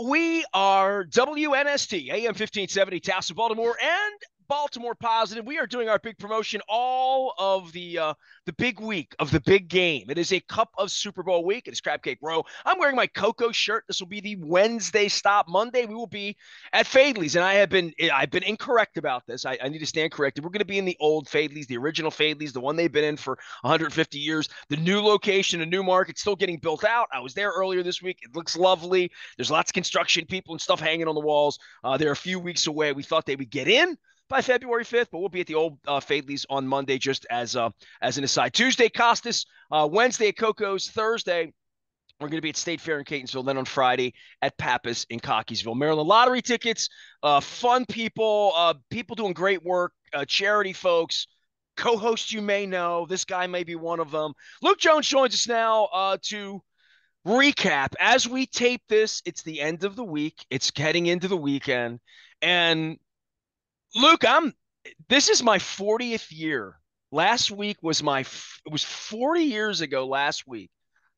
We are WNST, AM 1570, Tassel, Baltimore, and Baltimore Positive. We are doing our big promotion all of the big week of the big game. It is a Cup of Super Bowl week. It is Crab Cake Row. I'm wearing my Coco shirt. This will be the Wednesday stop. Monday we will be at Fadley's, and I've been incorrect about this. I need to stand corrected. We're going to be in the old Fadley's, the original Fadley's, the one they've been in for 150 years. The new location, a new market, still getting built out. I was there earlier this week. It looks lovely. There's lots of construction people and stuff hanging on the walls. They're a few weeks away. We thought they would get in by February 5th, but we'll be at the old Fadley's on Monday, just as an aside. Tuesday, Costas. Wednesday at Coco's. Thursday, we're going to be at State Fair in Catonsville. Then on Friday at Pappas in Cockeysville. Maryland lottery tickets, fun people, people doing great work, charity folks, co-hosts you may know. This guy may be one of them. Luke Jones joins us now to recap. As we tape this, it's the end of the week. It's heading into the weekend. And Luke, this is my 40th year. Last week was it was 40 years ago last week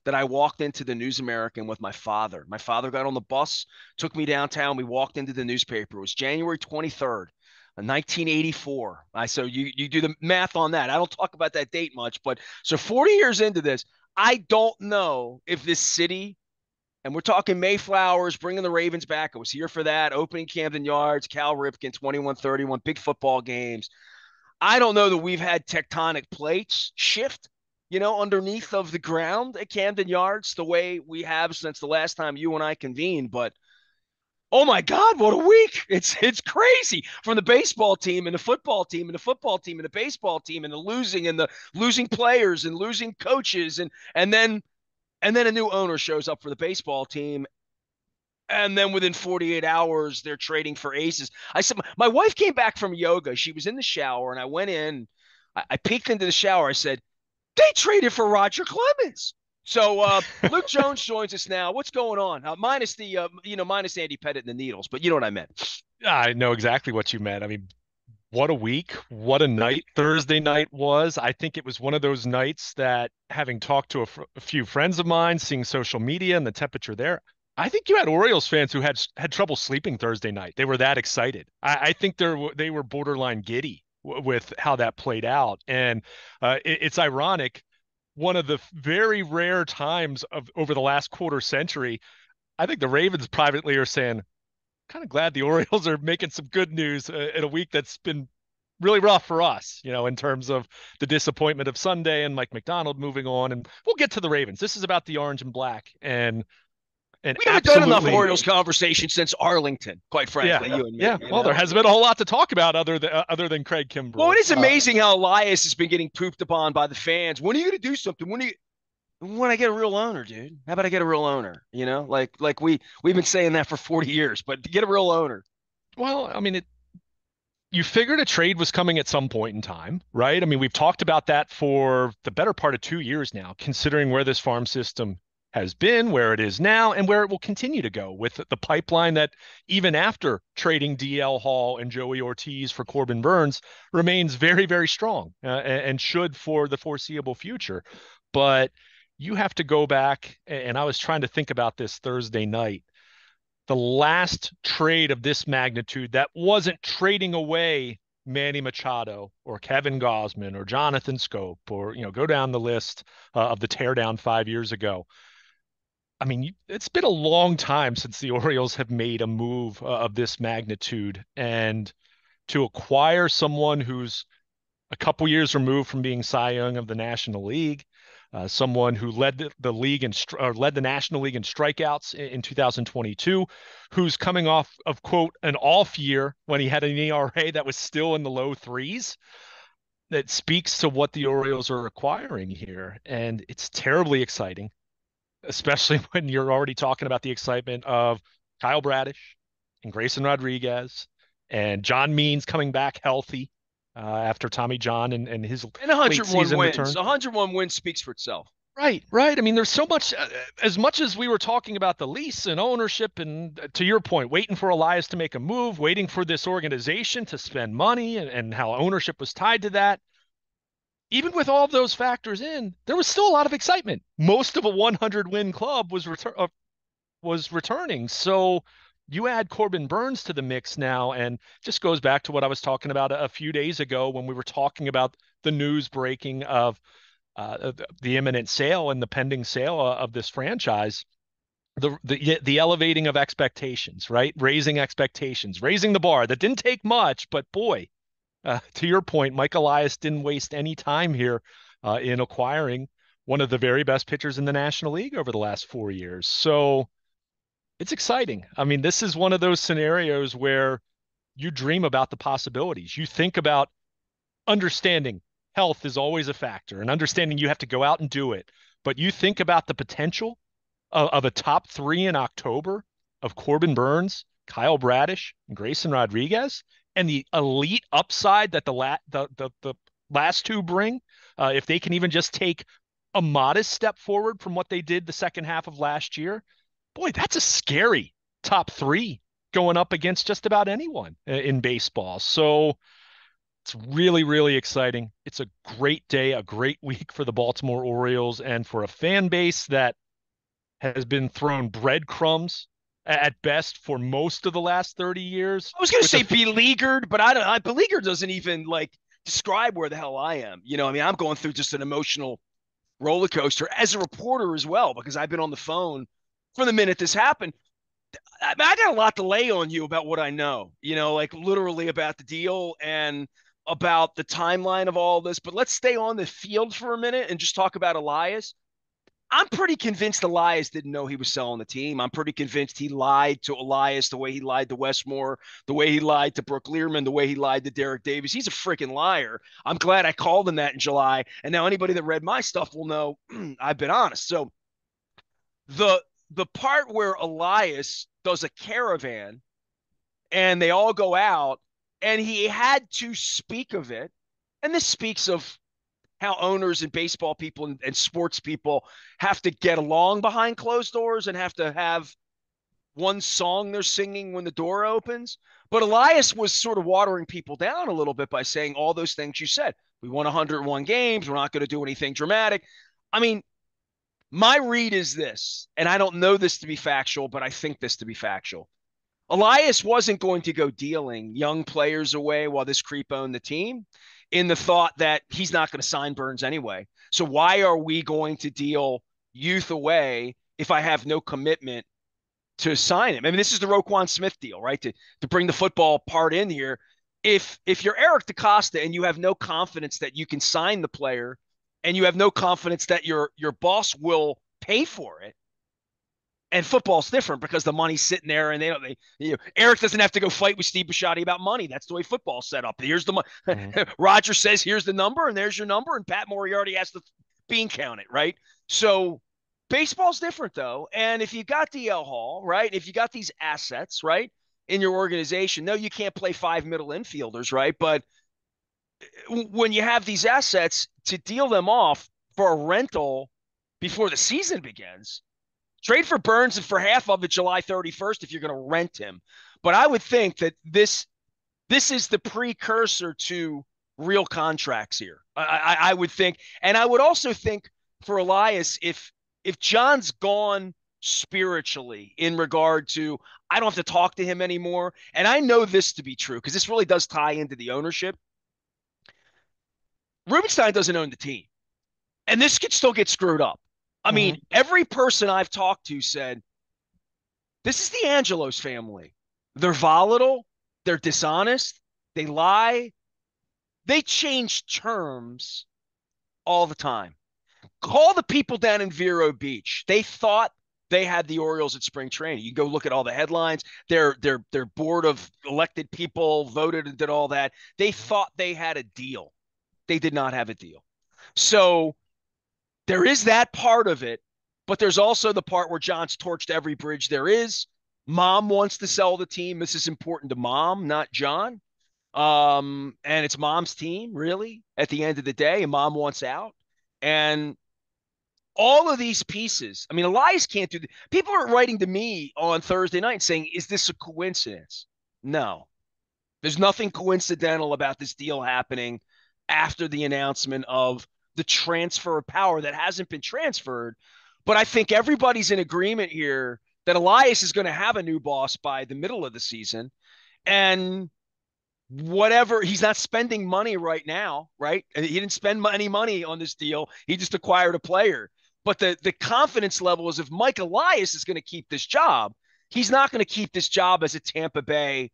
that I walked into the News American with my father. My father got on the bus, took me downtown. We walked into the newspaper. It was January 23rd, 1984. So you do the math on that. I don't talk about that date much, but so 40 years into this, I don't know if this city, and we're talking Mayflowers, bringing the Ravens back. I was here for that. Opening Camden Yards, Cal Ripken, 21-31, big football games. I don't know that we've had tectonic plates shift, underneath of the ground at Camden Yards the way we have since the last time you and I convened. But oh my God, what a week. It's crazy, from the baseball team and the football team and the football team and the baseball team and the losing players and losing coaches and then a new owner shows up for the baseball team. And then within 48 hours, they're trading for aces. I said, my wife came back from yoga. She was in the shower, and I went in. I peeked into the shower. I said, they traded for Roger Clemens. So Luke Jones joins us now. What's going on? Minus Andy Pettit and the Needles, but you know what I meant. I know exactly what you meant. I mean, what a week, what a night Thursday night was. I think it was one of those nights that, having talked to a few friends of mine, seeing social media and the temperature there, I think you had Orioles fans who had trouble sleeping Thursday night. They were that excited. I think they were borderline giddy with how that played out. And it's ironic. One of the very rare times of over the last quarter century, I think the Ravens privately are saying, kind of glad the Orioles are making some good news in a week that's been really rough for us, in terms of the disappointment of Sunday and Mike McDonald moving on. And we'll get to the Ravens. This is about the orange and black, and We haven't done enough absolutely, Orioles conversation since Arlington, quite frankly, yeah, you and me. yeah. Well, there hasn't been a whole lot to talk about other than Craig Well, it Kimbrell. is amazing how Elias has been getting pooped upon by the fans. When are you going to do something? When I get a real owner, dude? How about I get a real owner? Like we've been saying that for 40 years, but to get a real owner. Well, I mean, you figured a trade was coming at some point in time, right? I mean, we've talked about that for the better part of 2 years now, considering where this farm system has been, where it is now, and where it will continue to go, with the pipeline that, even after trading DL Hall and Joey Ortiz for Corbin Burnes, remains very, very strong, and should for the foreseeable future. But you have to go back, and I was trying to think about this Thursday night. The last trade of this magnitude that wasn't trading away Manny Machado or Kevin Gosman or Jonathan Scope, or go down the list of the teardown 5 years ago. I mean, it's been a long time since the Orioles have made a move of this magnitude, and to acquire someone who's a couple years removed from being Cy Young of the National League, someone who led the league led the National League in strikeouts in 2022, who's coming off of, quote, an off year when he had an ERA that was still in the low threes. That speaks to what the Orioles are acquiring here, and it's terribly exciting, especially when you're already talking about the excitement of Kyle Bradish and Grayson Rodriguez and John Means coming back healthy after Tommy John and his And late 101 season wins. return. 101 wins speaks for itself. Right, right. I mean, there's so much, as much as we were talking about the lease and ownership, and to your point, waiting for Elias to make a move, waiting for this organization to spend money, and how ownership was tied to that. Even with all of those factors in, there was still a lot of excitement. Most of a 100 win club was was returning. So you add Corbin Burnes to the mix now, and just goes back to what I was talking about a few days ago when we were talking about the news breaking of the imminent sale and the pending sale of this franchise. The elevating of expectations, right? Raising expectations, raising the bar. That didn't take much, but boy, to your point, Mike Elias didn't waste any time here in acquiring one of the very best pitchers in the National League over the last 4 years. So it's exciting. I mean, this is one of those scenarios where you dream about the possibilities. You think about understanding health is always a factor and understanding you have to go out and do it. But you think about the potential of a top three in October of Corbin Burnes, Kyle Bradish, and Grayson Rodriguez, and the elite upside that the last two bring, if they can even just take a modest step forward from what they did the second half of last year, boy, that's a scary top three going up against just about anyone in baseball. So it's really, really exciting. It's a great day, a great week for the Baltimore Orioles and for a fan base that has been thrown breadcrumbs at best for most of the last 30 years. I was going to say beleaguered, but beleaguered doesn't even like describe where the hell I am. I mean, I'm going through just an emotional roller coaster as a reporter as well, because I've been on the phone from the minute this happened. I got a lot to lay on you about what I know, like literally about the deal and about the timeline of all this. But let's stay on the field for a minute and just talk about Elias. I'm pretty convinced Elias didn't know he was selling the team. I'm pretty convinced he lied to Elias the way he lied to Westmore, the way he lied to Brooke Learman, the way he lied to Derek Davis. He's a freaking liar. I'm glad I called him that in July. And now anybody that read my stuff will know I've been honest. So the part where Elias does a caravan and they all go out and he had to speak of it. And this speaks of how owners and baseball people and sports people have to get along behind closed doors and have to have one song they're singing when the door opens. But Elias was sort of watering people down a little bit by saying all those things you said. We won 101 games. We're not going to do anything dramatic. I mean, my read is this, and I don't know this to be factual, but I think this to be factual. Elias wasn't going to go dealing young players away while this creep owned the team in the thought that he's not going to sign Burnes anyway. So why are we going to deal youth away if I have no commitment to sign him? I mean, this is the Roquan Smith deal, right? To bring the football part in here. If you're Eric DaCosta and you have no confidence that you can sign the player and you have no confidence that your boss will pay for it, and football's different because the money's sitting there, and Eric doesn't have to go fight with Steve Bisciotti about money. That's the way football's set up. Here's the money. Mm-hmm. Roger says, here's the number, and there's your number, and Pat Moriarty has to bean count it, right? So baseball's different, though. And if you got DL Hall, right, if you got these assets, right, in your organization, no, you can't play five middle infielders, right? But when you have these assets to deal them off for a rental before the season begins, trade for Burnes and for half of it July 31st if you're going to rent him. But I would think that this is the precursor to real contracts here. I would think. And I would also think for Elias, if John's gone spiritually in regard to, I don't have to talk to him anymore. And I know this to be true because this really does tie into the ownership. Rubenstein doesn't own the team. And this could still get screwed up. I mean, every person I've talked to said, this is the Angelos family. They're volatile. They're dishonest. They lie. They change terms all the time. Call the people down in Vero Beach. They thought they had the Orioles at spring training. You go look at all the headlines. Their board of elected people voted and did all that. They thought they had a deal. They did not have a deal. So there is that part of it, but there's also the part where John's torched every bridge there is. Mom wants to sell the team. This is important to Mom, not John. And it's Mom's team, really, at the end of the day, and Mom wants out. And all of these pieces, I mean, Elias can't do that. People are writing to me on Thursday night saying, is this a coincidence? No. There's nothing coincidental about this deal happening after the announcement of the transfer of power that hasn't been transferred. But I think everybody's in agreement here that Elias is going to have a new boss by the middle of the season. And whatever, he's not spending money right now, right? He didn't spend any money on this deal. He just acquired a player. But the confidence level is if Mike Elias is going to keep this job, he's not going to keep this job as a Tampa Bay.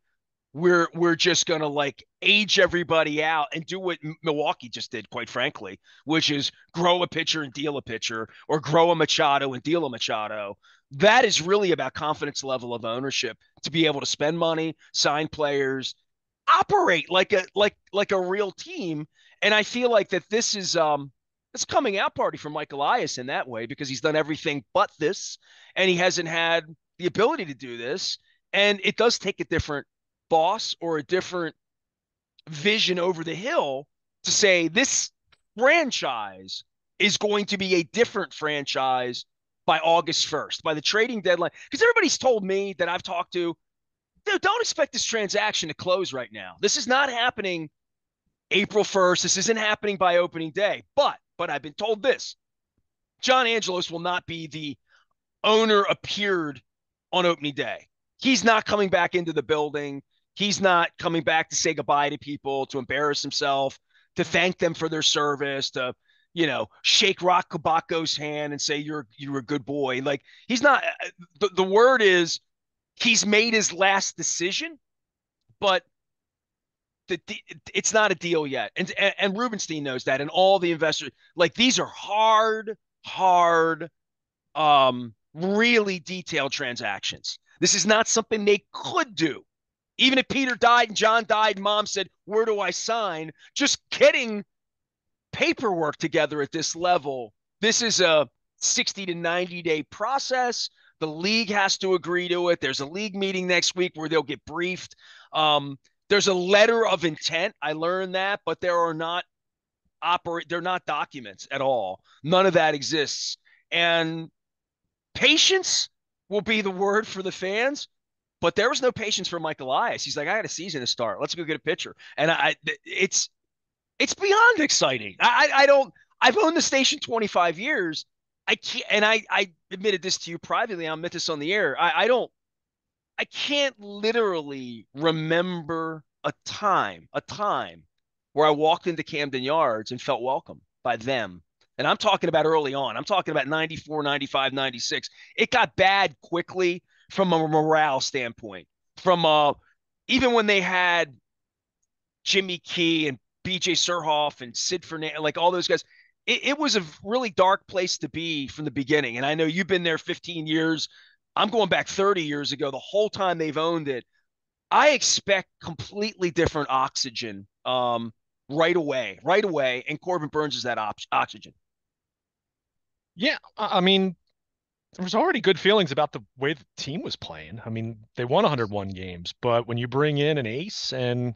We're just going to like age everybody out and do what Milwaukee just did, quite frankly, which is grow a pitcher and deal a pitcher, or grow a Machado and deal a Machado. That is really about confidence level of ownership to be able to spend money, sign players, operate like a real team. And I feel like that this is it's coming out party for Mike Elias in that way, because he's done everything but this, and he hasn't had the ability to do this. And it does take a different boss or a different vision over the hill to say this franchise is going to be a different franchise by August 1st, by the trading deadline. Because everybody's told me that I've talked to, dude, don't expect this transaction to close right now. This is not happening April 1st. This isn't happening by opening day. But I've been told this. John Angelos will not be the owner appeared on opening day. He's not coming back into the building. He's not coming back to say goodbye to people, to embarrass himself, to thank them for their service, to, shake Rock Kabako's hand and say you're a good boy. Like, he's not. The word is he's made his last decision, but it's not a deal yet. And Rubenstein knows that, and all the investors, like, these are hard, really detailed transactions. This is not something they could do. Even if Peter died and John died and mom said, where do I sign? Just getting paperwork together at this level, this is a 60 to 90 day process. The league has to agree to it. There's a league meeting next week where they'll get briefed. There's a letter of intent. I learned that, but they're not documents at all. None of that exists. And patience will be the word for the fans, but there was no patience for Mike Elias. He's like, I got a season to start. Let's go get a pitcher. And it's beyond exciting. I've owned the station 25 years. I can't, and I admitted this to you privately. I'll admit this on the air. I can't literally remember a time where I walked into Camden Yards and felt welcome by them. And I'm talking about early on. I'm talking about 94, 95, 96. It got bad quickly from a morale standpoint. From even when they had Jimmy Key and BJ Surhoff and Sid Fernandez, like all those guys, it was a really dark place to be from the beginning. And I know you've been there 15 years. I'm going back 30 years ago. The whole time they've owned it, I expect completely different oxygen right away. And Corbin Burnes is that oxygen. Yeah, I mean, there was already good feelings about the way the team was playing. I mean, they won 101 games, but when you bring in an ace, and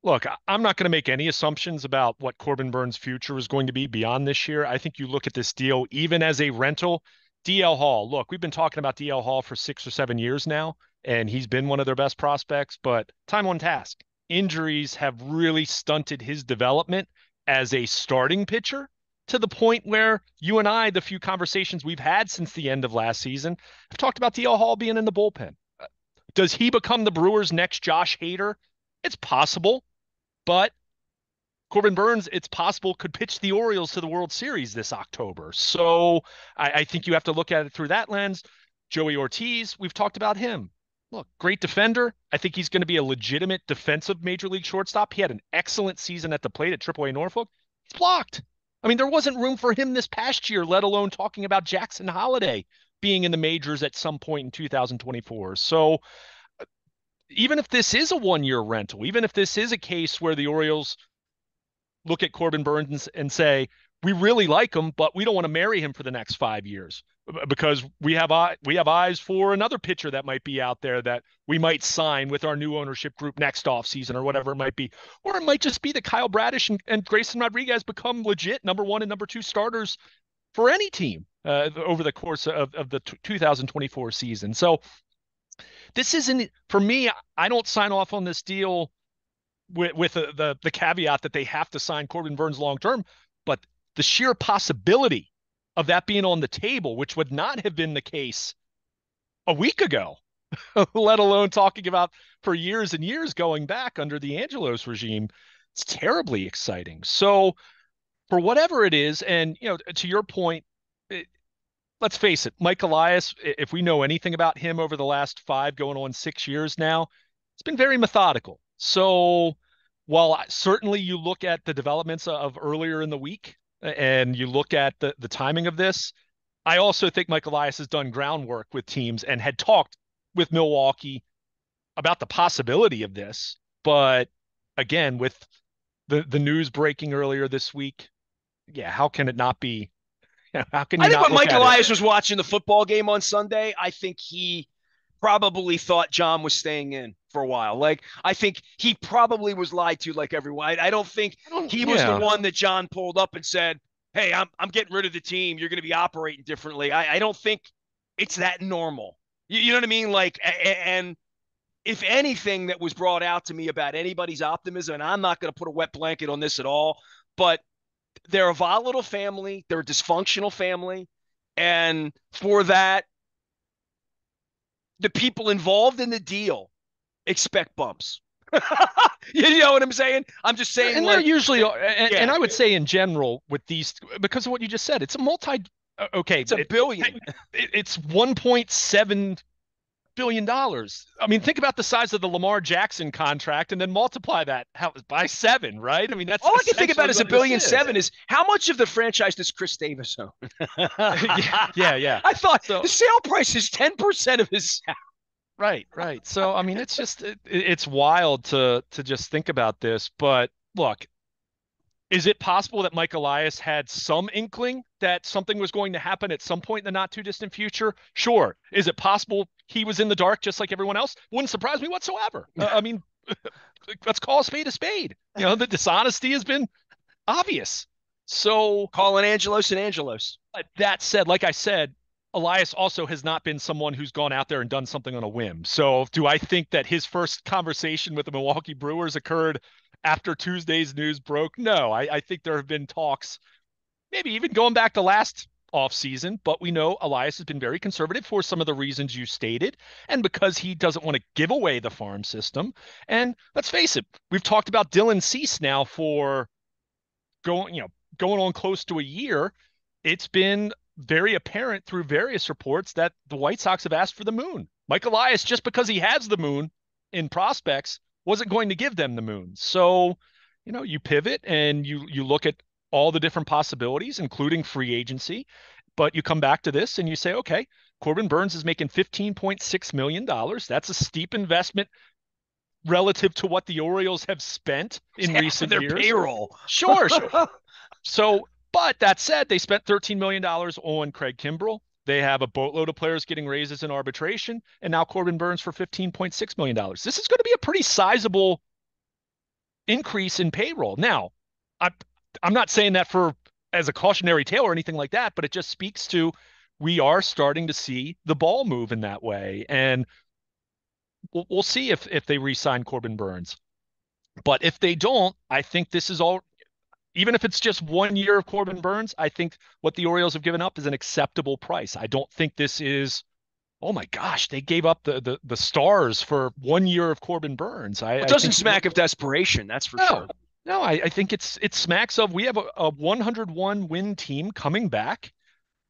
look, I'm not going to make any assumptions about what Corbin Burnes' future is going to be beyond this year. I think you look at this deal, even as a rental, DL Hall. Look, we've been talking about DL Hall for 6 or 7 years now, and he's been one of their best prospects, but time on task. Injuries have really stunted his development as a starting pitcher, to the point where you and I, the few conversations we've had since the end of last season, have talked about DL Hall being in the bullpen. Does he become the Brewers' next Josh Hader? It's possible, but Corbin Burnes, it's possible, could pitch the Orioles to the World Series this October. So I think you have to look at it through that lens. Joey Ortiz, we've talked about him. Look, great defender. I think he's going to be a legitimate defensive major league shortstop. He had an excellent season at the plate at AAA Norfolk. He's blocked. I mean, there wasn't room for him this past year, let alone talking about Jackson Holliday being in the majors at some point in 2024. So even if this is a one-year rental, even if this is a case where the Orioles look at Corbin Burnes and say, we really like him, but we don't want to marry him for the next 5 years because we have eyes for another pitcher that might be out there that we might sign with our new ownership group next offseason or whatever it might be. Or it might just be that Kyle Bradish and Grayson Rodriguez become legit number 1 and number 2 starters for any team over the course of the 2024 season. So this isn't, for me, I don't sign off on this deal with the caveat that they have to sign Corbin Burnes long-term, but the sheer possibility of that being on the table, which would not have been the case a week ago, let alone talking about for years and years going back under the Angelos regime. It's terribly exciting. So for whatever it is, and to your point, it, let's face it, Mike Elias, if we know anything about him over the last 5 going on 6 years now, it's been very methodical. So while certainly you look at the developments of earlier in the week and you look at the timing of this, I also think Mike Elias has done groundwork with teams and had talked with Milwaukee about the possibility of this. But again, with the news breaking earlier this week, yeah, how can it not be? How can I you think not when look Mike at it? Elias was watching the football game on Sunday, I think he probably thought John was staying in for a while. Like, I think he probably was lied to, like everyone. I don't think I don't, he was the yeah, one that John pulled up and said, "Hey, I'm getting rid of the team. You're going to be operating differently." I don't think it's that normal. You know what I mean? Like, and if anything that was brought out to me about anybody's optimism, and I'm not going to put a wet blanket on this at all, but they're a volatile family, they're a dysfunctional family, and for that, the people involved in the deal expect bumps. You know what I'm saying? I'm just saying, and they're like, usually, and yeah, I would say in general with these, because of what you just said, it's a okay, it's a billion. it's $1.7 billion. I mean, think about the size of the Lamar Jackson contract and then multiply that by seven, right? I mean, that's All I can think about essentially is a what this billion is. seven is how much of the franchise does Chris Davis own? Yeah, yeah, yeah. I thought So the sale price is 10% of his. right, right. So I mean, it's just it's wild to just think about this. But look, is it possible that Mike Elias had some inkling that something was going to happen at some point in the not too distant future? Sure. Is it possible he was in the dark just like everyone else? Wouldn't surprise me whatsoever. I mean, let's call a spade a spade. The dishonesty has been obvious. So Calling Angelos and Angelos. that said, like I said, Elias also has not been someone who's gone out there and done something on a whim. So do I think that his first conversation with the Milwaukee Brewers occurred after Tuesday's news broke? No, I think there have been talks, maybe even going back to last offseason, but we know Elias has been very conservative for some of the reasons you stated, and because he doesn't want to give away the farm system. And let's face it, we've talked about Dylan Cease now for going on close to a year. It's been very apparent through various reports that the White Sox have asked for the moon. Mike Elias, just because he has the moon in prospects, wasn't going to give them the moon. So, you pivot and you look at all the different possibilities, including free agency, but you come back to this and you say, okay, Corbin Burnes is making $15.6 million. That's a steep investment relative to what the Orioles have spent It's in half of recent their years. payroll. Sure, sure. So, but that said, they spent $13 million on Craig Kimbrell. They have a boatload of players getting raises in arbitration, and now Corbin Burnes for $15.6 million. This is going to be a pretty sizable increase in payroll. Now, I, I'm not saying that for as a cautionary tale or anything like that, but it just speaks to we are starting to see the ball move in that way. And we'll see if they re-sign Corbin Burnes. But if they don't, I think this is all, even if it's just 1 year of Corbin Burnes, I think what the Orioles have given up is an acceptable price. I don't think this is, oh my gosh, they gave up the stars for 1 year of Corbin Burnes. It I doesn't think smack of desperation, that's for no, sure. no, I think it smacks of we have a 101 win team coming back.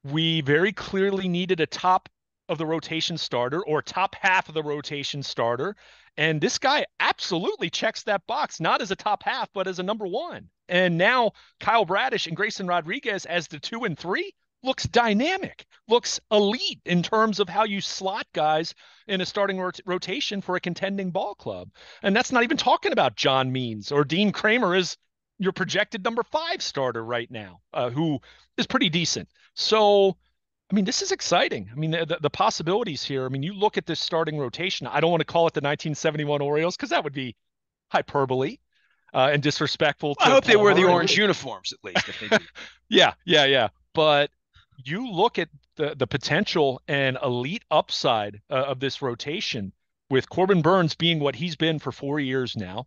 We very clearly needed a top of the rotation starter or top half of the rotation starter. And this guy absolutely checks that box, not as a top half, but as a number one. And now Kyle Bradish and Grayson Rodriguez as the 2 and 3 looks dynamic, looks elite in terms of how you slot guys in a starting rotation for a contending ball club. And that's not even talking about John Means or Dean Kramer as your projected number 5 starter right now, who is pretty decent. So, I mean, this is exciting. I mean, the possibilities here. I mean, you look at this starting rotation. I don't want to call it the 1971 Orioles because that would be hyperbole and disrespectful I to hope they wear the Palmer. orange uniforms at least if they do. Yeah, yeah, yeah. But you look at the potential and elite upside of this rotation with Corbin Burnes being what he's been for 4 years now.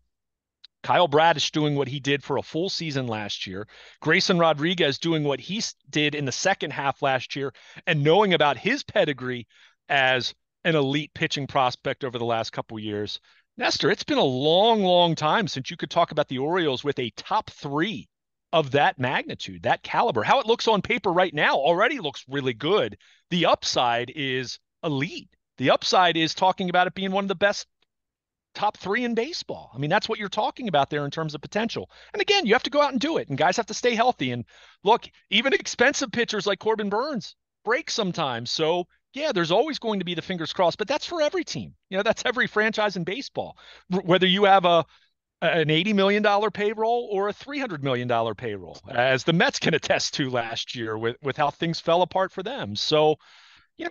Kyle Bradish doing what he did for a full season last year, Grayson Rodriguez doing what he did in the second half last year, and knowing about his pedigree as an elite pitching prospect over the last couple of years. Nestor, it's been a long, long time since you could talk about the Orioles with a top three of that magnitude, that caliber. How it looks on paper right now already looks really good. The upside is elite. The upside is talking about it being one of the best top three in baseball. I mean, that's what you're talking about there in terms of potential. And again, you have to go out and do it, and guys have to stay healthy. And look, even expensive pitchers like Corbin Burnes break sometimes. So yeah, there's always going to be the fingers crossed, but that's for every team. That's every franchise in baseball. Whether you have an $80 million payroll or a $300 million payroll, as the Mets can attest to last year with how things fell apart for them. So,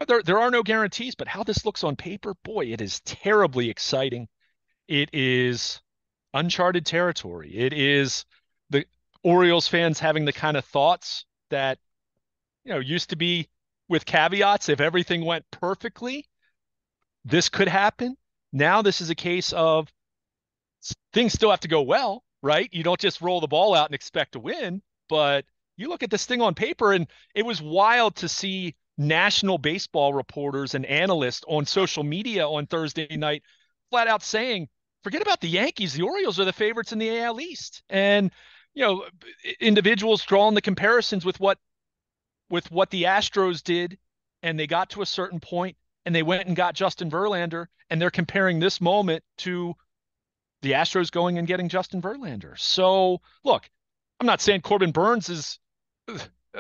there are no guarantees, but how this looks on paper, boy, it is terribly exciting. It is uncharted territory. It is the Orioles fans having the kind of thoughts that, used to be with caveats. If everything went perfectly, this could happen. Now this is a case of things still have to go well, right? You don't just roll the ball out and expect to win, but you look at this thing on paper, and it was wild to see national baseball reporters and analysts on social media on Thursday night flat out saying, forget about the Yankees. The Orioles are the favorites in the AL East. And, individuals drawing the comparisons with what the Astros did, and they got to a certain point and they went and got Justin Verlander, and they're comparing this moment to the Astros going and getting Justin Verlander. So look, I'm not saying Corbin Burnes is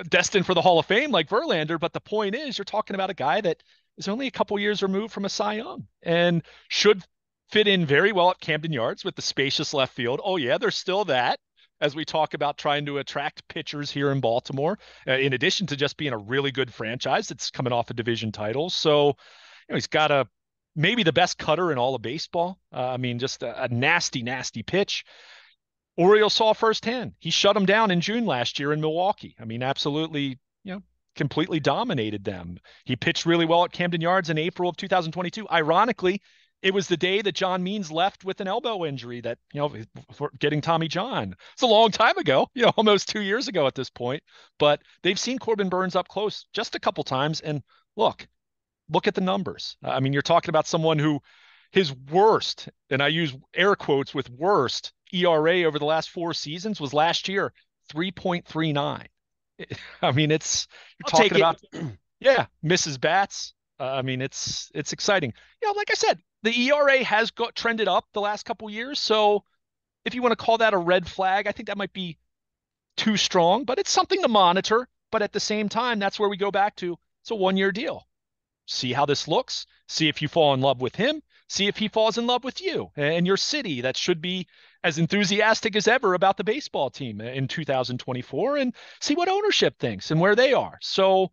destined for the Hall of Fame like Verlander, but the point is you're talking about a guy that is only a couple years removed from a Cy Young and should fit in very well at Camden Yards with the spacious left field. Oh yeah, there's still that as we talk about trying to attract pitchers here in Baltimore, in addition to just being a really good franchise that's coming off a division title. So, he's got maybe the best cutter in all of baseball. I mean, just a nasty, nasty pitch. Orioles saw firsthand. He shut them down in June last year in Milwaukee. I mean, absolutely, completely dominated them. He pitched really well at Camden Yards in April of 2022. Ironically, it was the day that John Means left with an elbow injury that, for getting Tommy John. It's a long time ago, almost 2 years ago at this point. But they've seen Corbin Burnes up close just a couple times. And look at the numbers. I mean, you're talking about someone who his worst, and I use air quotes with worst, ERA over the last 4 seasons was last year, 3.39. I mean, you're talking about, yeah, misses bats. I mean, it's exciting. Like I said, the ERA has trended up the last couple years. So if you want to call that a red flag, I think that might be too strong, but it's something to monitor. But at the same time, that's where we go back to, it's a 1-year deal. See how this looks, see if you fall in love with him, see if he falls in love with you and your city that should be as enthusiastic as ever about the baseball team in 2024, and see what ownership thinks and where they are. So,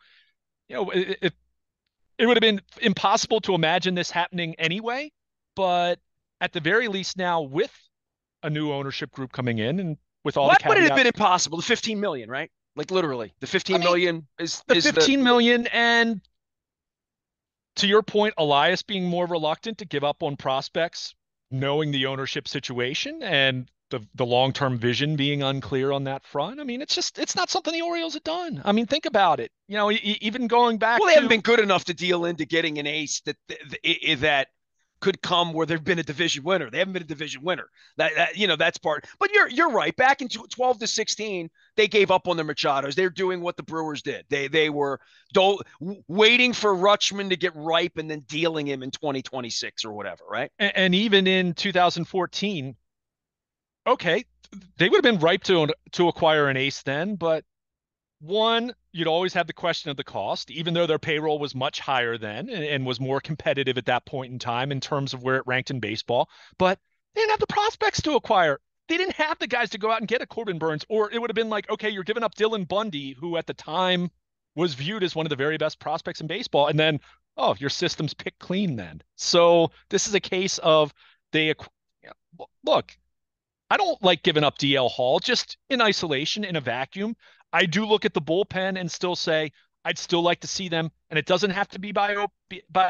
it would have been impossible to imagine this happening anyway, but at the very least now with a new ownership group coming in and with all the caveats. What would it have been impossible? The 15 million, right? Like literally the 15 million is the 15 million. And to your point, Elias being more reluctant to give up on prospects, knowing the ownership situation and the long-term vision being unclear on that front. I mean, it's not something the Orioles have done. I mean, think about it. Even going back. Well, they haven't been good enough to deal into getting an ace that could come where they've been a division winner. They haven't been a division winner. That's part. But you're right. Back in 12 to 16, they gave up on the Machados. They're doing what the Brewers did. They were waiting for Rutschman to get ripe and then dealing him in 2026 or whatever, right? And even in 2014, okay, they would have been ripe to acquire an ace then, but one, you'd always have the question of the cost, even though their payroll was much higher then and was more competitive at that point in time in terms of where it ranked in baseball. But they didn't have the prospects to acquire. They didn't have the guys to go out and get a Corbin Burnes, or it would have been like, okay, you're giving up Dylan Bundy, who at the time was viewed as one of the very best prospects in baseball. And then, oh, your system's picked clean then. So this is a case of look, I don't like giving up DL Hall just in isolation, in a vacuum. I do look at the bullpen and still say, I'd still like to see them, and it doesn't have to be by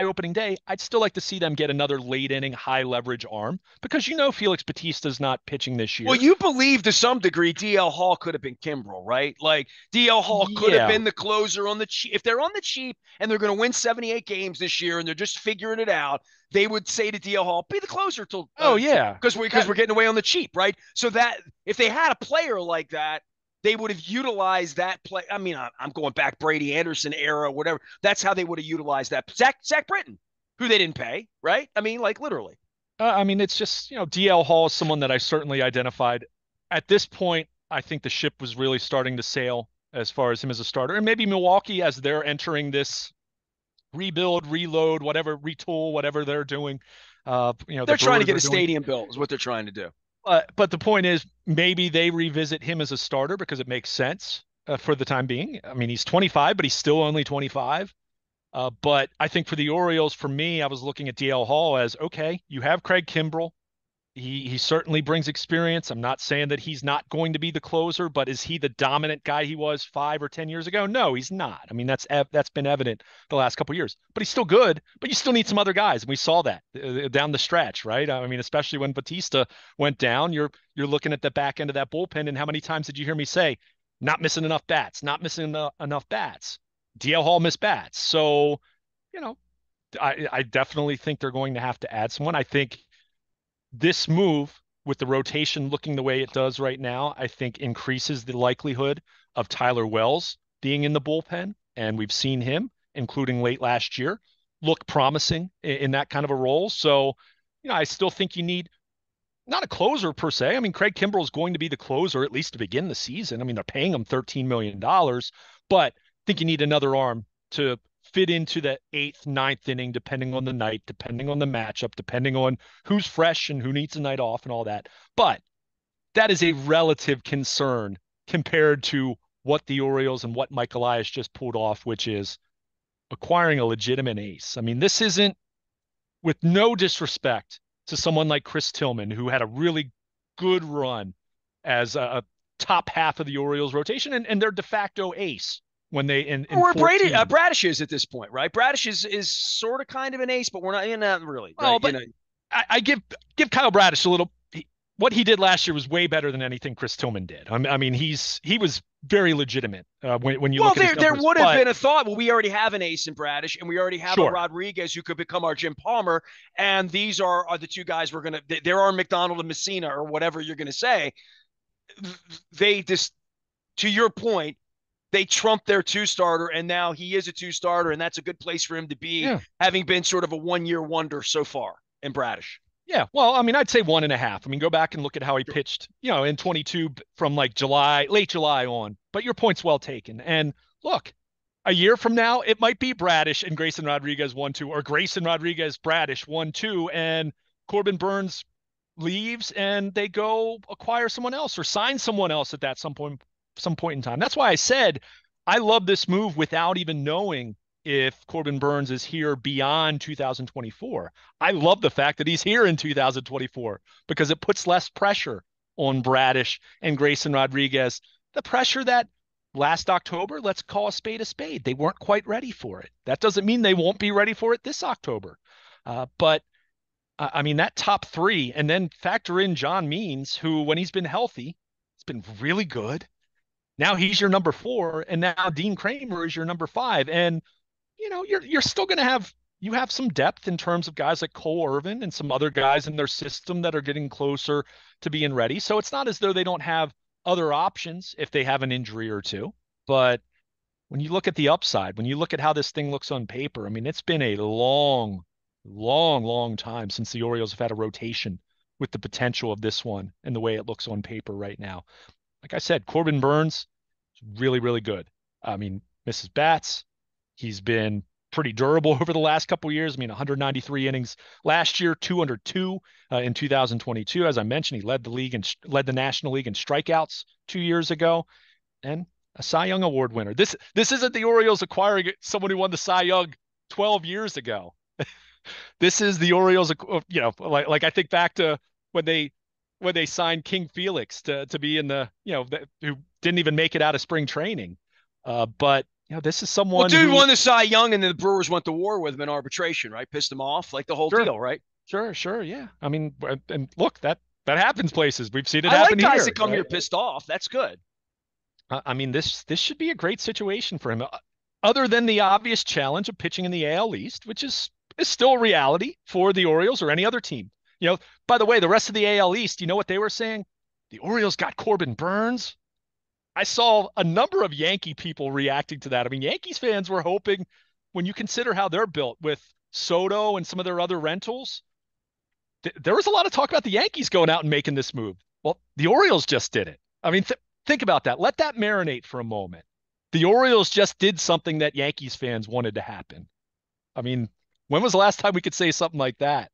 opening day. I'd still like to see them get another late inning, high leverage arm because Felix Bautista's not pitching this Well, year. you believe to some degree DL Hall could have been Kimbrel, right? Like DL Hall could have Yeah. been the closer on the cheap. If they're on the cheap and they're going to win 78 games this year and they're just figuring it out, they would say to DL Hall, "Be the closer till Oh yeah. because we're getting away on the cheap, right?" So that if they had a player like that, they would have utilized that play. I mean, I'm going back Brady Anderson era, whatever. That's how they would have utilized that. Zach Britton, who they didn't pay, right? I mean, like literally. I mean, it's just, DL Hall is someone that I certainly identified. At this point, I think the ship was really starting to sail as far as him as a starter. And maybe Milwaukee, as they're entering this rebuild, reload, whatever, retool, whatever they're doing, the They're trying to Brewers get are a doing. stadium built, is what they're trying to do. But the point is, maybe they revisit him as a starter because it makes sense for the time being. I mean, he's 25, but he's still only 25. But I think for the Orioles, for me, I was looking at DL Hall as, okay, you have Craig Kimbrel. He certainly brings experience. I'm not saying that he's not going to be the closer, but is he the dominant guy he was 5 or 10 years ago? No, he's not. I mean, that's been evident the last couple of years. But he's still good. But you still need some other guys, and we saw that down the stretch, right? I mean, especially when Batista went down, you're looking at the back end of that bullpen, and how many times did you hear me say, not missing enough bats, not missing enough bats? DL Hall missed bats, so you know, I definitely think they're going to have to add someone. I think this move with the rotation looking the way it does right now, I think increases the likelihood of Tyler Wells being in the bullpen. And we've seen him, including late last year, look promising in that kind of a role. So, I still think you need not a closer per se. I mean, Craig Kimbrel is going to be the closer at least to begin the season. I mean, they're paying him $13 million, but I think you need another arm to fit into the eighth, ninth inning, depending on the night, depending on the matchup, depending on who's fresh and who needs a night off and all that. But that is a relative concern compared to what the Orioles and what Mike Elias just pulled off, which is acquiring a legitimate ace. I mean, this isn't, with no disrespect to someone like Chris Tillman, who had a really good run as a top half of the Orioles rotation and their de facto ace when they in Where Brady 14. Bradish is at this point, right? Bradish is sort of kind of an ace, but we're not really, Oh, right? but I give Kyle Bradish a little. What he did last year was way better than anything Chris Tillman did. I mean, he was very legitimate when you Well, look at his there numbers. would have But been a thought. Well, we already have an ace in Bradish, and we already have a sure, Rodriguez who could become our Jim Palmer, and these are the two guys we're gonna. There are McDonald and Messina or whatever you're gonna say. They just, to your point, they trumped their two starter, and now he is a two starter, and that's a good place for him to be, yeah. having been sort of a 1 year wonder so far in Bradish. Yeah, well, I mean, I'd say 1.5. I mean, go back and look at how he Sure. pitched, in 22 from like late July on. But your point's well taken. And look, a year from now, it might be Bradish and Grayson Rodriguez 1-2, or Grayson Rodriguez Bradish 1-2, and Corbin Burnes leaves and they go acquire someone else or sign someone else at that some point in time. That's why I said I love this move without even knowing if Corbin Burnes is here beyond 2024. I love the fact that he's here in 2024 because it puts less pressure on Bradish and Grayson Rodriguez. The pressure that last October, let's call a spade a spade. They weren't quite ready for it. That doesn't mean they won't be ready for it this October. But I mean, that top three, and then factor in John Means, who, when he's been healthy, has been really good. Now he's your number four, and now Dean Kramer is your number five. And you're still going to have some depth in terms of guys like Cole Irvin and some other guys in their system that are getting closer to being ready. So it's not as though they don't have other options if they have an injury or two. But when you look at the upside, when you look at how this thing looks on paper, I mean, it's been a long, long, long time since the Orioles have had a rotation with the potential of this one and the way it looks on paper right now. Like I said, Corbin Burnes is really, really good. I mean, misses bats. He's been pretty durable over the last couple of years. I mean, 193 innings last year, 202 in 2022. As I mentioned, he led the National League in strikeouts 2 years ago, and a Cy Young Award winner. This isn't the Orioles acquiring someone who won the Cy Young 12 years ago. This is the Orioles, like I think back to when they signed King Felix to be in the, who didn't even make it out of spring training. But this is Well, someone dude who, won the Cy Young, and the Brewers went to war with him in arbitration, right? Pissed him off, like the whole sure, deal, right? sure, yeah. I mean, and look, that happens places. We've seen it I like happen guys here, that come here right? pissed off. That's good. I mean, this should be a great situation for him. Other than the obvious challenge of pitching in the AL East, which is still a reality for the Orioles or any other team. By the way, the rest of the AL East, you know what they were saying? The Orioles got Corbin Burnes. I saw a number of Yankee people reacting to that. I mean, Yankees fans were hoping, when you consider how they're built with Soto and some of their other rentals, there was a lot of talk about the Yankees going out and making this move. Well, the Orioles just did it. I mean, think about that. Let that marinate for a moment. The Orioles just did something that Yankees fans wanted to happen. I mean, when was the last time we could say something like that?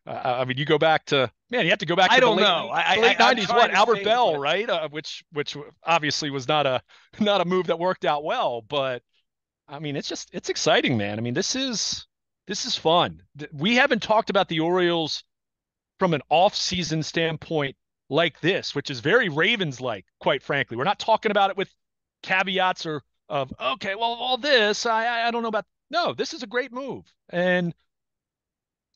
I mean, you go back to, man, you have to go back I to the don't late know. the late I'm 90s. trying What, to Albert think, Bell, but right? Which obviously was not a move that worked out well. But I mean, it's exciting, man. I mean, this is fun. We haven't talked about the Orioles from an off-season standpoint like this, which is very Ravens-like, quite frankly. We're not talking about it with caveats or of, okay, well, all this, I don't know about. No, this is a great move. And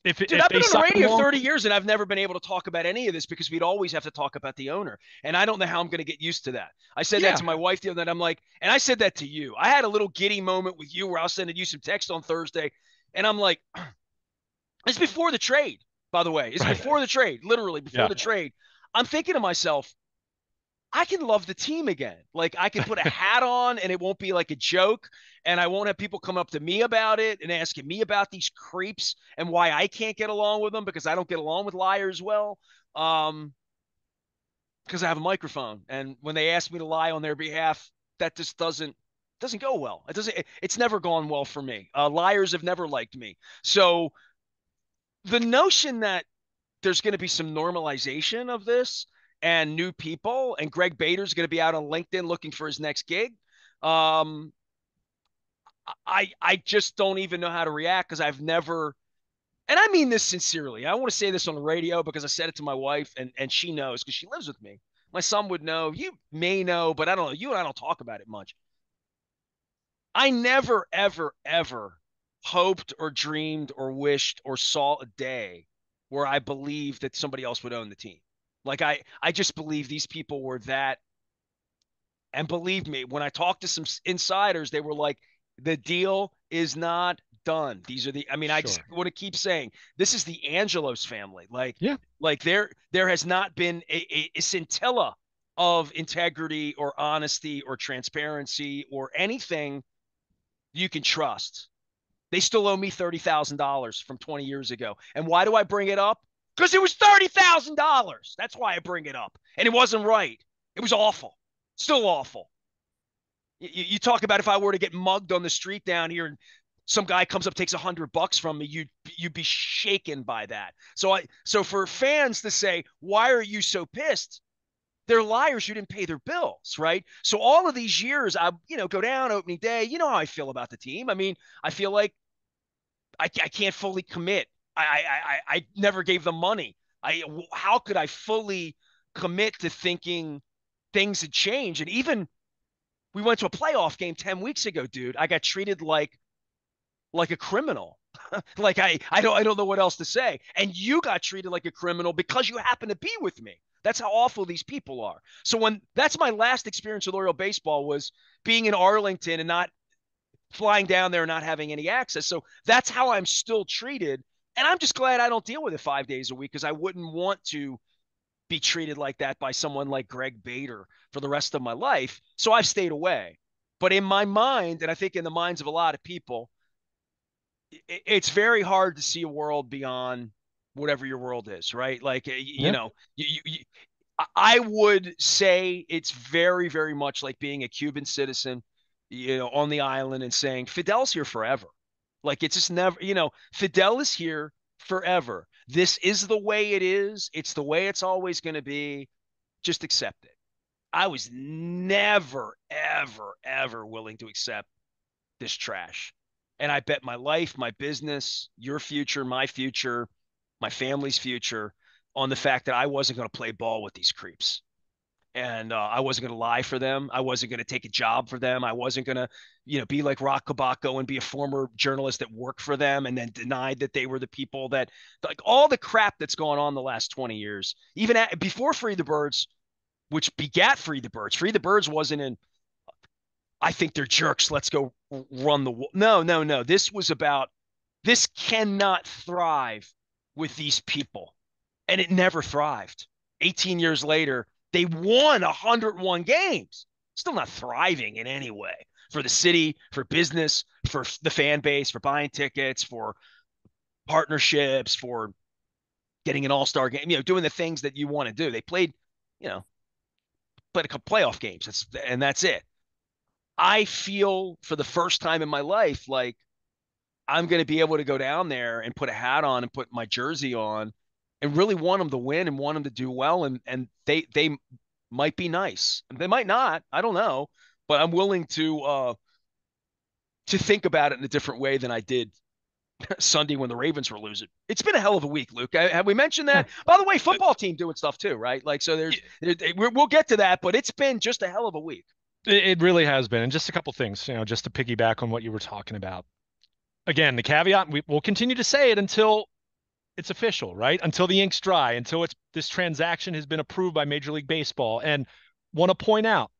dude, if I've been they on the sign him radio long, 30 years and I've never been able to talk about any of this because we'd always have to talk about the owner. And I don't know how I'm going to get used to that. I said that yeah, to my wife the other night. I'm like, and I said that to you. I had a little giddy moment with you where I was sending you some text on Thursday. And I'm like, it's before the trade, by the way. It's right, before the trade, literally before yeah, the trade. I'm thinking to myself, I can love the team again. Like I can put a hat on and it won't be like a joke. And I won't have people come up to me about it and asking me about these creeps and why I can't get along with them because I don't get along with liars well. Um, because I have a microphone. And when they ask me to lie on their behalf, that just doesn't go well. It's never gone well for me. Liars have never liked me. So the notion that there's going to be some normalization of this and new people, and Greg Bader's going to be out on LinkedIn looking for his next gig. Um, I just don't even know how to react because I've never, and I mean this sincerely. I want to say this on the radio because I said it to my wife and she knows because she lives with me. My son would know. You may know, but I don't know. You and I don't talk about it much. I never, ever, ever hoped or dreamed or wished or saw a day where I believed that somebody else would own the team. Like I just believe these people were that. And believe me, when I talked to some insiders, they were like, the deal is not done. These are the, I mean, I just sure, want to keep saying this is the Angelos family. yeah, Like there has not been a scintilla of integrity or honesty or transparency or anything you can trust. They still owe me $30,000 from 20 years ago. And why do I bring it up? Because it was $30,000. That's why I bring it up. And it wasn't right. It was awful. Still awful. You talk about if I were to get mugged on the street down here and some guy comes up takes $100 from me, you'd be shaken by that. So for fans to say, why are you so pissed? They're liars who didn't pay their bills, right? So all of these years, I go down opening day. You know how I feel about the team. I mean, I feel like I can't fully commit. I never gave them money. How could I fully commit to thinking things had changed? And even we went to a playoff game 10 weeks ago, dude. I got treated like a criminal. Like I don't know what else to say. And you got treated like a criminal because you happen to be with me. That's how awful these people are. So when that's my last experience with Oriole baseball was being in Arlington and not flying down there and not having any access. So that's how I'm still treated. And I'm just glad I don't deal with it 5 days a week because I wouldn't want to be treated like that by someone like Greg Bader for the rest of my life. So I've stayed away. But in my mind, and I think in the minds of a lot of people, it's very hard to see a world beyond whatever your world is, right? Like, yeah, I would say it's very, very much like being a Cuban citizen, on the island and saying Fidel's here forever. Like it's just never, Fidel is here forever. This is the way it is. It's the way it's always going to be. Just accept it. I was never, ever, ever willing to accept this trash. And I bet my life, my business, your future, my family's future on the fact that I wasn't going to play ball with these creeps. and I wasn't going to lie for them. I wasn't going to take a job for them. I wasn't going to, be like Rock Kabako and be a former journalist that worked for them and then denied that they were the people that, like, all the crap that's going on the last 20 years, even before Free the Birds, which begat Free the Birds. Free the Birds wasn't in, I think they're jerks. Let's go run the wall. No, no, no. This was about, this cannot thrive with these people. And it never thrived. 18 years later, they won 101 games. Still not thriving in any way for the city, for business, for the fan base, for buying tickets, for partnerships, for getting an all-star game, doing the things that you want to do. They played, played a couple playoff games. And that's it. I feel for the first time in my life like I'm going to be able to go down there and put a hat on and put my jersey on and really want them to win and want them to do well. And they might be nice. They might not. I don't know. But I'm willing to think about it in a different way than I did Sunday when the Ravens were losing. It's been a hell of a week, Luke. Have we mentioned that? By the way, football team doing stuff too, right? Like, so we'll get to that, but it's been just a hell of a week. It really has been. And just a couple things, just to piggyback on what you were talking about. Again, the caveat, we'll continue to say it until it's official, right? Until the ink's dry, until this transaction has been approved by Major League Baseball. And want to point out,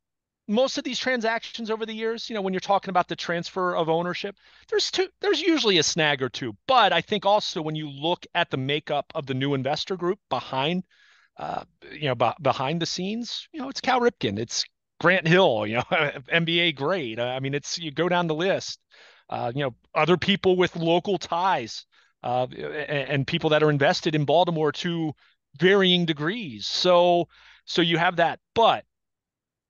most of these transactions over the years, when you're talking about the transfer of ownership, there's usually a snag or two. But I think also when you look at the makeup of the new investor group behind, behind the scenes, it's Cal Ripken, it's Grant Hill, NBA grade. I mean, you go down the list, other people with local ties, and people that are invested in Baltimore to varying degrees. So you have that, but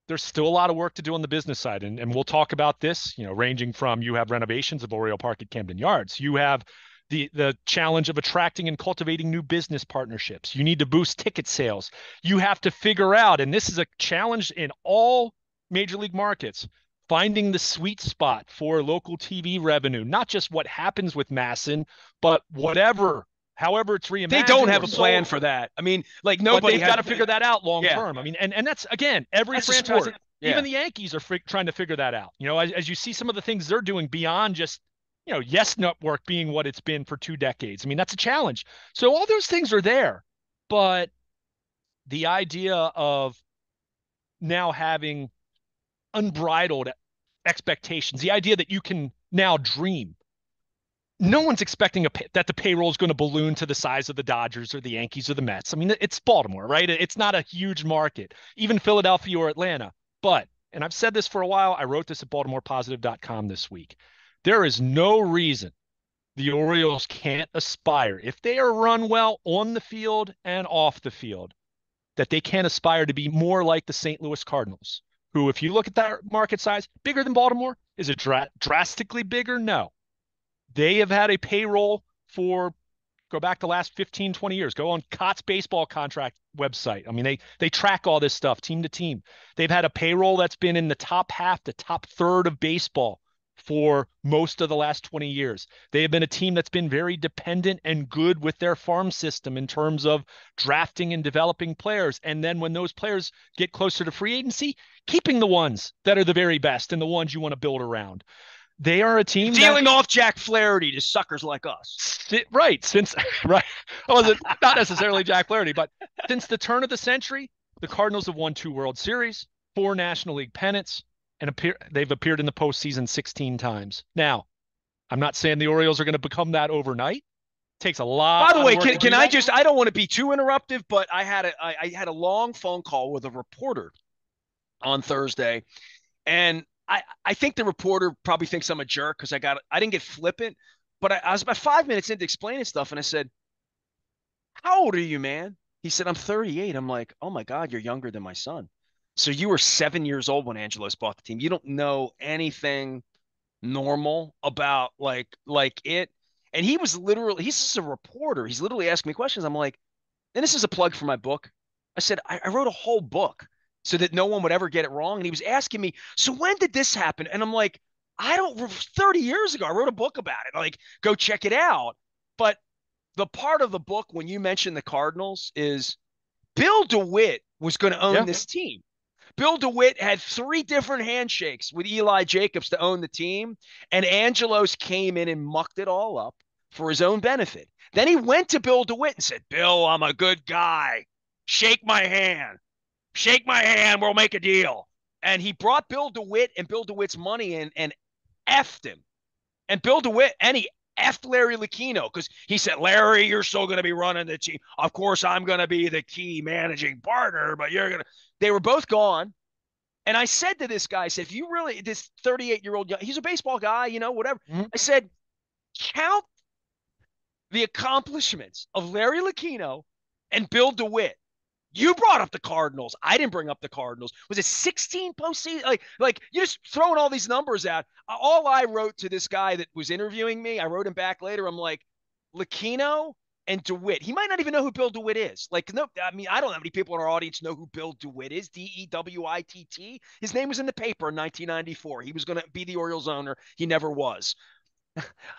there's still a lot of work to do on the business side. And we'll talk about this, ranging from, you have renovations of Oriole Park at Camden Yards. You have the challenge of attracting and cultivating new business partnerships. You need to boost ticket sales. You have to figure out, and this is a challenge in all major league markets, finding the sweet spot for local TV revenue, not just what happens with Masson, but however it's reimagined. They don't have a plan for that. I mean, like, nobody. But they've got to figure that out long term. I mean, and that's, again, every franchise, even the Yankees are trying to figure that out. As you see some of the things they're doing beyond just, Yes Network being what it's been for 2 decades. I mean, that's a challenge. So all those things are there, but the idea of now having unbridled expectations, the idea that you can now dream. No one's expecting that the payroll is going to balloon to the size of the Dodgers or the Yankees or the Mets. I mean, it's Baltimore, right? It's not a huge market, even Philadelphia or Atlanta. But, and I've said this for a while, I wrote this at BaltimorePositive.com this week. There is no reason the Orioles can't aspire, if they are run well on the field and off the field, that they can aspire to be more like the St. Louis Cardinals, who, if you look at that market size, bigger than Baltimore. Is it drastically bigger? No. They have had a payroll for, go back the last 15, 20 years. Go on Cott's baseball contract website. I mean, they track all this stuff team to team. They've had a payroll that's been in the top half, the top third of baseball for most of the last 20 years. They have been a team that's been very dependent and good with their farm system in terms of drafting and developing players. And then when those players get closer to free agency, keeping the ones that are the very best and the ones you want to build around. They are a team dealing off Jack Flaherty to suckers like us. Right. Right. Well, not necessarily Jack Flaherty, but since the turn of the century, the Cardinals have won 2 World Series, 4 National League pennants, and they've appeared in the postseason 16 times. Now, I'm not saying the Orioles are going to become that overnight. It takes a lot. By the way, can I just, I don't want to be too interruptive, but I had a long phone call with a reporter on Thursday, and I think the reporter probably thinks I'm a jerk because I didn't get flippant, but I was about 5 minutes into explaining stuff, and I said, "How old are you, man?" He said, "I'm 38." I'm like, "Oh my God, you're younger than my son." So you were 7 years old when Angelos bought the team. You don't know anything normal about like it. And he's just a reporter. He's literally asking me questions. I'm like, and this is a plug for my book. I said, I wrote a whole book so that no one would ever get it wrong. And he was asking me, so when did this happen? And I'm like, 30 years ago, I wrote a book about it. Like, go check it out. But the part of the book when you mentioned the Cardinals is Bill DeWitt was going to own this team. Bill DeWitt had 3 different handshakes with Eli Jacobs to own the team, and Angelos came in and mucked it all up for his own benefit. Then he went to Bill DeWitt and said, Bill, I'm a good guy. Shake my hand. Shake my hand. We'll make a deal. And he brought Bill DeWitt and Bill DeWitt's money in and effed him. And Bill DeWitt, and he effed Larry Lucchino because he said, Larry, you're still going to be running the team. Of course, I'm going to be the key managing partner, but you're going to. They were both gone. And I said to this guy, I said, if you really, this 38-year-old, he's a baseball guy, whatever. Mm-hmm. I said, count the accomplishments of Larry Lucchino and Bill DeWitt. You brought up the Cardinals. I didn't bring up the Cardinals. Was it 16 postseason? Like you're just throwing all these numbers out. All I wrote to this guy that was interviewing me, I wrote him back later. I'm like, Lucchino and DeWitt. He might not even know who Bill DeWitt is. Like, no, I mean, I don't know how many people in our audience know who Bill DeWitt is. DeWitt. His name was in the paper in 1994. He was going to be the Orioles owner. He never was.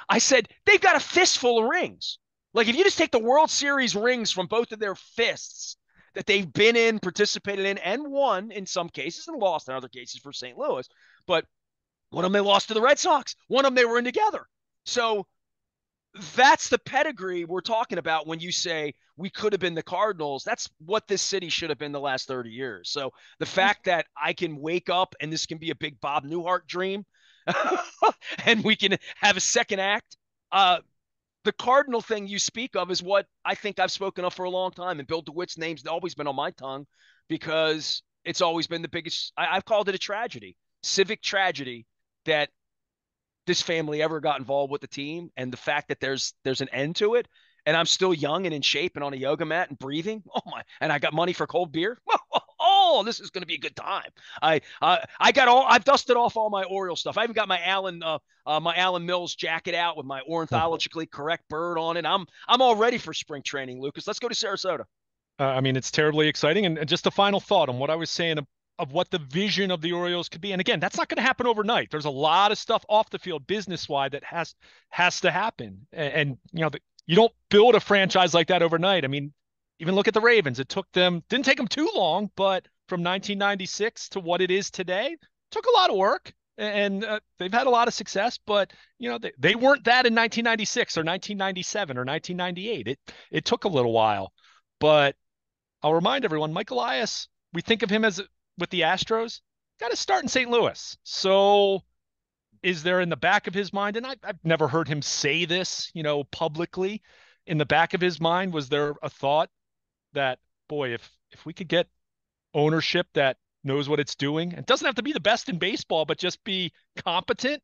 I said, they've got a fistful of rings. Like, if you just take the World Series rings from both of their fists that they've been in, participated in, and won in some cases and lost in other cases for St. Louis. But one of them they lost to the Red Sox. One of them they were in together. So that's the pedigree we're talking about when you say we could have been the Cardinals. That's what this city should have been the last 30 years. So the fact that I can wake up and this can be a big Bob Newhart dream and we can have a second act, the Cardinal thing you speak of is what I think I've spoken of for a long time. And Bill DeWitt's name's always been on my tongue because it's always been the biggest. I've called it a tragedy, civic tragedy, that this family ever got involved with the team. And the fact that there's an end to it. And I'm still young and in shape and on a yoga mat and breathing. Oh my! And I got money for cold beer. Oh, this is going to be a good time. I've dusted off all my Orioles stuff. I even got my Alan Mills jacket out with my ornithologically correct bird on it. I'm all ready for spring training, Lucas. Let's go to Sarasota. I mean, it's terribly exciting. And just a final thought on what I was saying of what the vision of the Orioles could be. And again, that's not going to happen overnight. There's a lot of stuff off the field business-wide that has to happen. And you don't build a franchise like that overnight. I mean, even look at the Ravens. It didn't take them too long, but from 1996 to what it is today, took a lot of work, and they've had a lot of success. But they weren't that in 1996 or 1997 or 1998. It took a little while, but I'll remind everyone, Mike Elias, we think of him as with the Astros, got to start in St. Louis. So is there in the back of his mind, and I've never heard him say this, publicly, in the back of his mind, was there a thought that, boy, if we could get ownership that knows what it's doing, it doesn't have to be the best in baseball, but just be competent,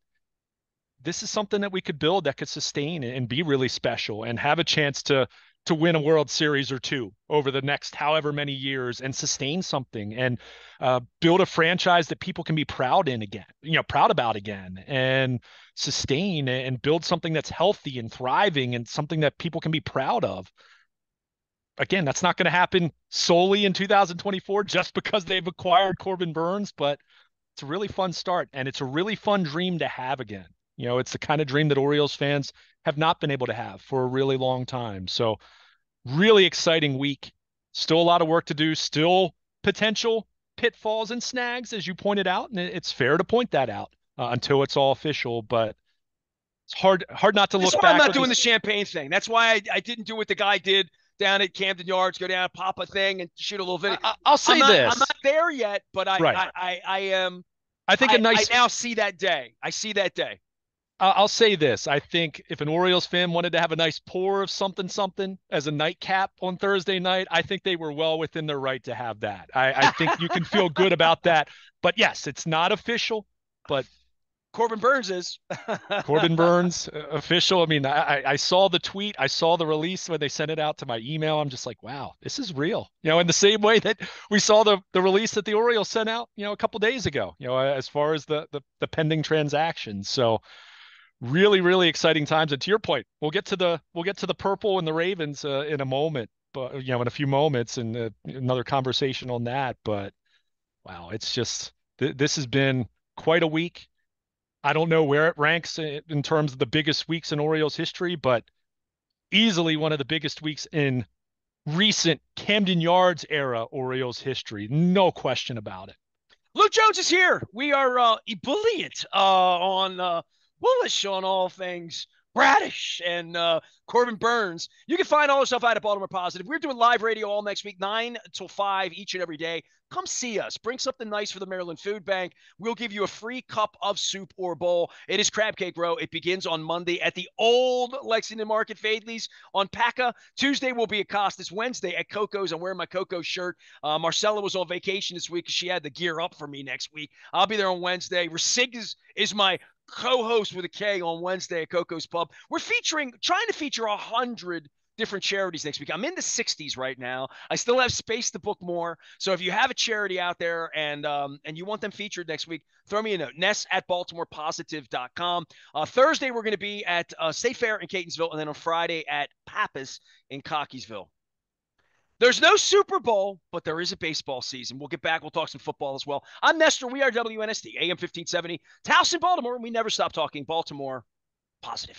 this is something that we could build that could sustain and be really special and have a chance to win a World Series or two over the next however many years and sustain something and build a franchise that people can be proud about again, and sustain and build something that's healthy and thriving and something that people can be proud of. Again, that's not going to happen solely in 2024 just because they've acquired Corbin Burnes, but it's a really fun start, and it's a really fun dream to have again. It's the kind of dream that Orioles fans have not been able to have for a really long time. So really exciting week. Still a lot of work to do, still potential pitfalls and snags, as you pointed out, and it's fair to point that out until it's all official, but it's hard not to look back. That's why I'm not doing the champagne thing. That's why I didn't do what the guy did down at Camden Yards, go down, pop a thing, and shoot a little video. I'll say this. I'm not there yet, but I am. I think I now see that day. I see that day. I'll say this. I think if an Orioles fan wanted to have a nice pour of something as a nightcap on Thursday night, I think they were well within their right to have that. I think you can feel good about that. But yes, it's not official, but Corbin Burnes is. Corbin Burnes, official. I mean, I saw the tweet. I saw the release when they sent it out to my email. I'm just like, wow, this is real. In the same way that we saw the release that the Orioles sent out, a couple days ago, as far as the pending transaction. So really, really exciting times. And to your point, we'll get to the purple and the Ravens in a moment, but in a few moments, and another conversation on that. But wow, it's just this has been quite a week. I don't know where it ranks in terms of the biggest weeks in Orioles history, but easily one of the biggest weeks in recent Camden Yards era Orioles history. No question about it. Luke Jones is here. We are ebullient on bullish on all things Bradish and Corbin Burnes. You can find all the stuff out at Baltimore Positive. We're doing live radio all next week, 9 till 5 each and every day. Come see us. Bring something nice for the Maryland Food Bank. We'll give you a free cup of soup or bowl. It is Crab Cake Row. It begins on Monday at the old Lexington Market, Fadley's on PACA. Tuesday will be at Costas. Wednesday at Coco's. I'm wearing my Coco shirt. Marcella was on vacation this week because she had to gear up for me next week. I'll be there on Wednesday. Rasig is my co-host with a K on Wednesday at Coco's Pub. We're trying to feature 100 different charities next week. I'm in the 60s right now. I still have space to book more. So if you have a charity out there and you want them featured next week, throw me a note. Ness at BaltimorePositive.com. Thursday, we're going to be at State Fair in Catonsville, and then on Friday at Pappas in Cockeysville. There's no Super Bowl, but there is a baseball season. We'll get back. We'll talk some football as well. I'm Nestor. We are WNST, AM 1570, Towson, Baltimore, and we never stop talking Baltimore Positive.